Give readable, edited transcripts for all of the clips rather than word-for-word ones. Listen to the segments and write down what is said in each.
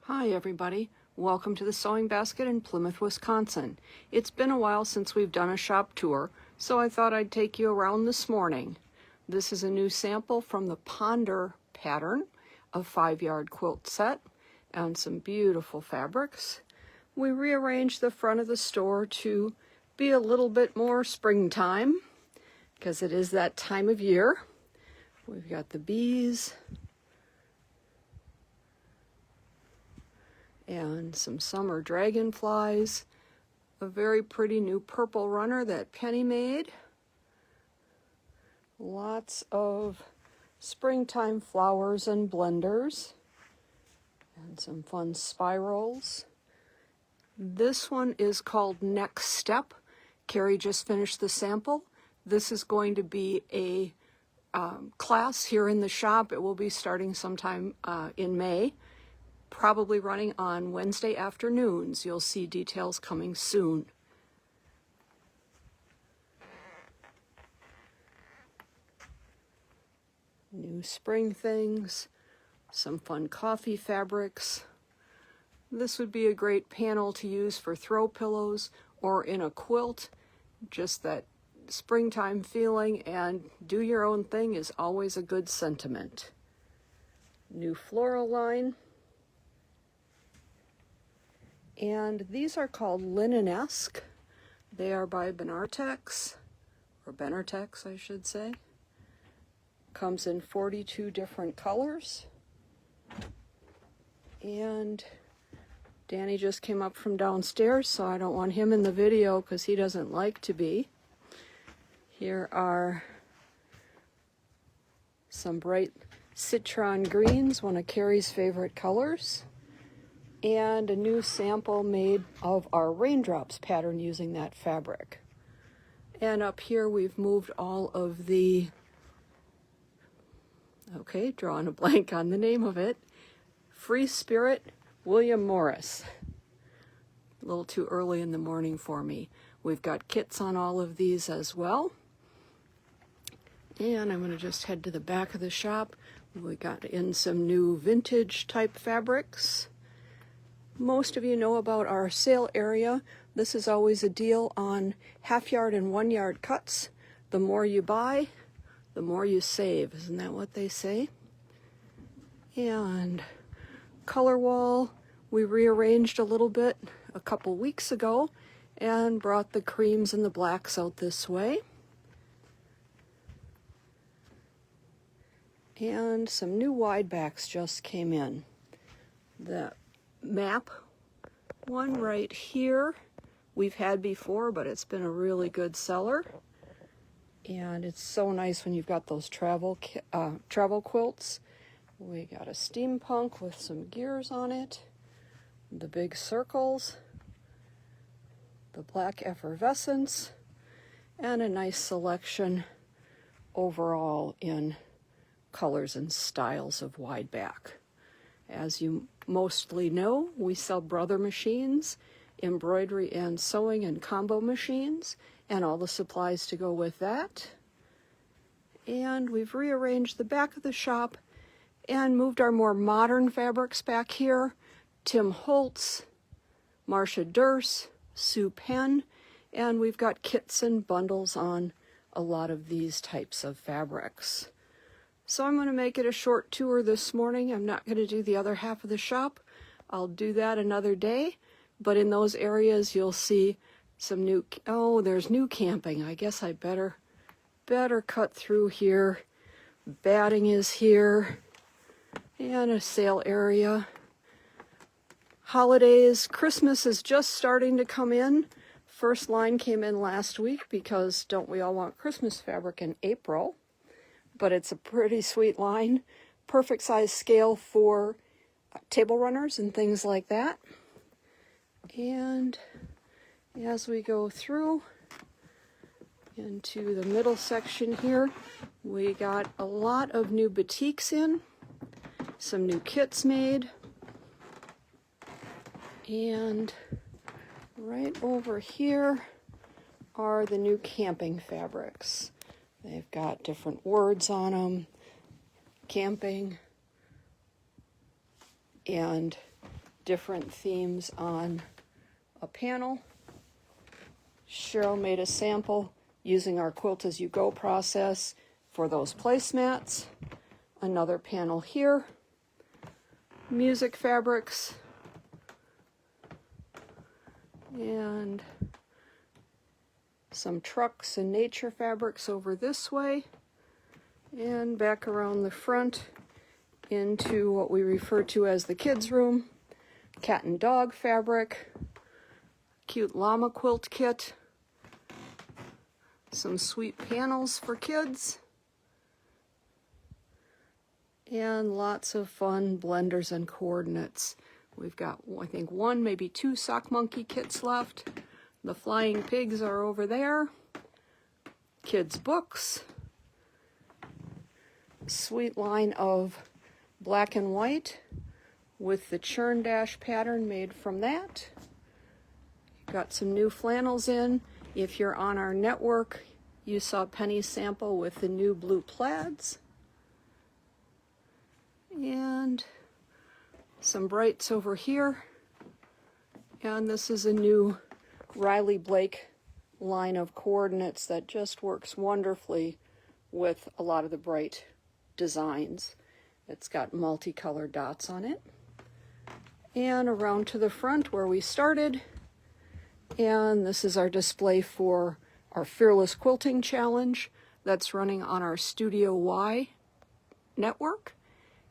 Hi everybody, welcome to the Sewing Basket in Plymouth, Wisconsin. It's been a while since we've done a shop tour, so I thought I'd take you around this morning. This is a new sample from the Ponder pattern of 5-yard quilt set and some beautiful fabrics. We rearranged the front of the store to be a little bit more springtime because it is that time of year. We've got the bees and some summer dragonflies, a very pretty new purple runner that Penny made, lots of springtime flowers and blenders, and some fun spirals. This one is called Next Step. Carrie just finished the sample. This is going to be a class here in the shop. It will be starting sometime in May. Probably running on Wednesday afternoons. You'll see details coming soon. New spring things, some fun coffee fabrics. This would be a great panel to use for throw pillows or in a quilt. Just that springtime feeling, and do your own thing is always a good sentiment. New floral line. And these are called Linen-esque. They are by Benartex, or Benartex, I should say. Comes in 42 different colors. And Danny just came up from downstairs, so I don't want him in the video because he doesn't like to be. Here are some bright citron greens, one of Carrie's favorite colors. And a new sample made of our raindrops pattern using that fabric. And up here we've moved all of the, drawing a blank on the name of it, Free Spirit William Morris. A little too early in the morning for me. We've got kits on all of these as well. And I'm going to just head to the back of the shop. We got in some new vintage type fabrics. Most of you know about our sale area. This is always a deal on 1/2 yard and 1 yard cuts. The more you buy, the more you save. Isn't that what they say? And color wall, we rearranged a little bit a couple weeks ago and brought the creams and the blacks out this way. And some new wide backs just came in. The map one right here we've had before, but it's been a really good seller, and it's so nice when you've got those travel quilts. We got a steampunk with some gears on it, the big circles, the black effervescence, and a nice selection overall in colors and styles of wide back. As you mostly know, we sell Brother machines, embroidery and sewing and combo machines, and all the supplies to go with that. And we've rearranged the back of the shop and moved our more modern fabrics back here. Tim Holtz, Marcia Durst, Sue Penn, and we've got kits and bundles on a lot of these types of fabrics. So I'm going to make it a short tour this morning. I'm not going to do the other half of the shop. I'll do that another day. But in those areas, you'll see some new, there's new camping. I guess I better cut through here. Batting is here. And a sale area. Holidays, Christmas is just starting to come in. First line came in last week because don't we all want Christmas fabric in April? But it's a pretty sweet line. Perfect size scale for table runners and things like that. And as we go through into the middle section here, we got a lot of new batiks in, some new kits made, and right over here are the new camping fabrics. They've got different words on them, camping, and different themes on a panel. Cheryl made a sample using our Quilt As You Go process for those placemats. Another panel here. Music fabrics. And some trucks and nature fabrics over this way. And back around the front into what we refer to as the kids' room. Cat and dog fabric. Cute llama quilt kit. Some sweet panels for kids. And lots of fun blenders and coordinates. We've got, I think, one, maybe two sock monkey kits left. The flying pigs are over there. Kids' books. Sweet line of black and white with the churn dash pattern made from that. Got some new flannels in. If you're on our network, you saw Penny's sample with the new blue plaids. And some brights over here. And this is a new Riley Blake line of coordinates that just works wonderfully with a lot of the bright designs. It's got multicolored dots on it. And around to the front where we started. And this is our display for our Fearless Quilting Challenge that's running on our Studio Y network.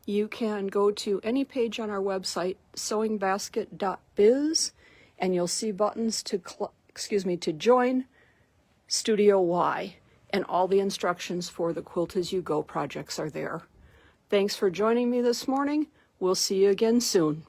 You can go to any page on our website, sewingbasket.biz, and you'll see buttons to join Studio Y, and all the instructions for the Quilt As You Go projects are there. Thanks for joining me this morning. We'll see you again soon.